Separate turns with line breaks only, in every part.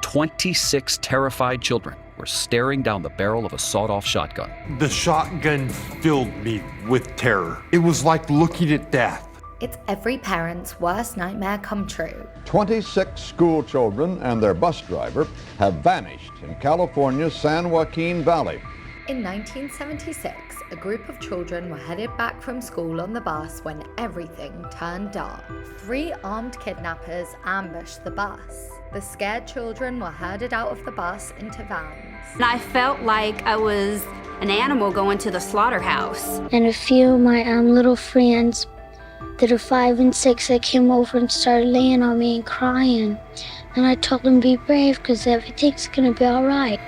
26 terrified children were staring down the barrel of a sawed-off shotgun.
The shotgun filled me with terror. It was like looking at death.
It's every parent's worst nightmare come true.
26 school children and their bus driver have vanished in California's San Joaquin Valley.
In 1976, a group of children were headed back from school on the bus when everything turned dark. 3 armed kidnappers ambushed the bus. The scared children were herded out of the bus into vans.
And I felt like I was an animal going to the slaughterhouse.
And a few of my little friends that are 5 and 6 that came over and started laying on me and crying. And I told them be brave because everything's gonna be all right.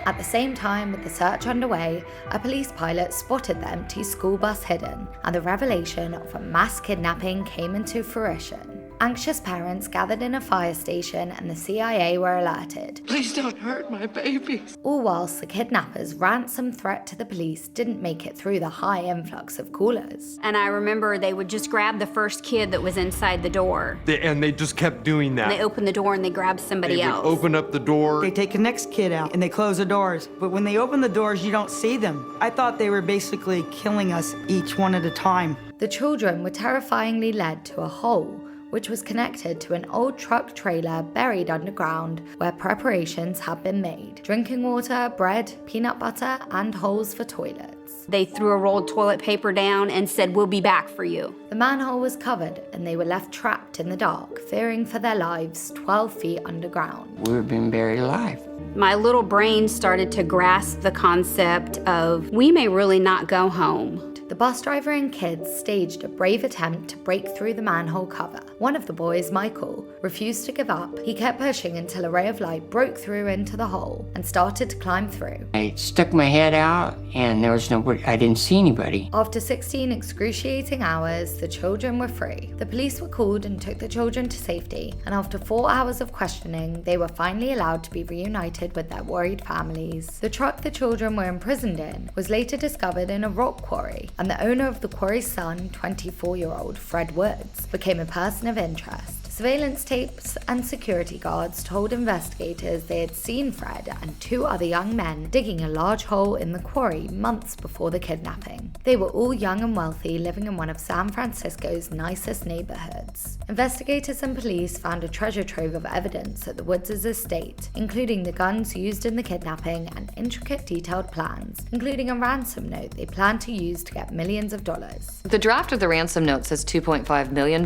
At the same time with the search underway, a police pilot spotted the empty school bus hidden, and the revelation of a mass kidnapping came into fruition. Anxious parents gathered in a fire station and the CIA were alerted.
Please don't hurt my babies.
All whilst the kidnappers' ransom threat to the police didn't make it through the high influx of callers.
And I remember they would just grab the first kid that was inside the door.
And they just kept doing that.
And they opened the door and they grabbed somebody else.
They would open up the door.
They take the next kid out and they close the doors. But when they open the doors, you don't see them. I thought they were basically killing us each one at a time.
The children were terrifyingly led to a hole, which was connected to an old truck trailer buried underground where preparations had been made. Drinking water, bread, peanut butter, and holes for toilets.
They threw a rolled toilet paper down and said, "We'll be back for you."
The manhole was covered and they were left trapped in the dark, fearing for their lives 12 feet underground.
We were being buried alive.
My little brain started to grasp the concept of, we may really not go home.
The bus driver and kids staged a brave attempt to break through the manhole cover. One of the boys, Michael, refused to give up. He kept pushing until a ray of light broke through into the hole and started to climb through.
I stuck my head out and there was nobody, I didn't see anybody.
After 16 excruciating hours, the children were free. The police were called and took the children to safety, and after 4 hours of questioning, they were finally allowed to be reunited with their worried families. The truck the children were imprisoned in was later discovered in a rock quarry, and the owner of the quarry's son, 24-year-old Fred Woods, became a person of interest. Surveillance tapes and security guards told investigators they had seen Fred and 2 other young men digging a large hole in the quarry months before the kidnapping. They were all young and wealthy, living in one of San Francisco's nicest neighborhoods. Investigators and police found a treasure trove of evidence at the Woods' estate, including the guns used in the kidnapping and intricate detailed plans, including a ransom note they planned to use to get millions of dollars.
The draft of the ransom note says $2.5 million,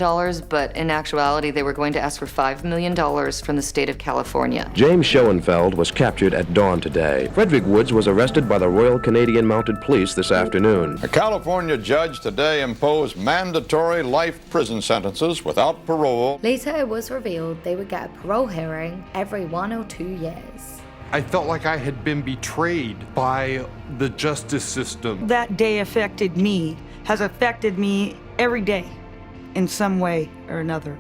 but in actuality, they were going to ask for $5 million from the state of California.
James Schoenfeld was captured at dawn today. Frederick Woods was arrested by the Royal Canadian Mounted Police this afternoon.
A California judge today imposed mandatory life prison sentences without parole.
Later, it was revealed they would get a parole hearing every 1 or 2 years.
I felt like I had been betrayed by the justice system.
That day affected me, has affected me every day in some way or another.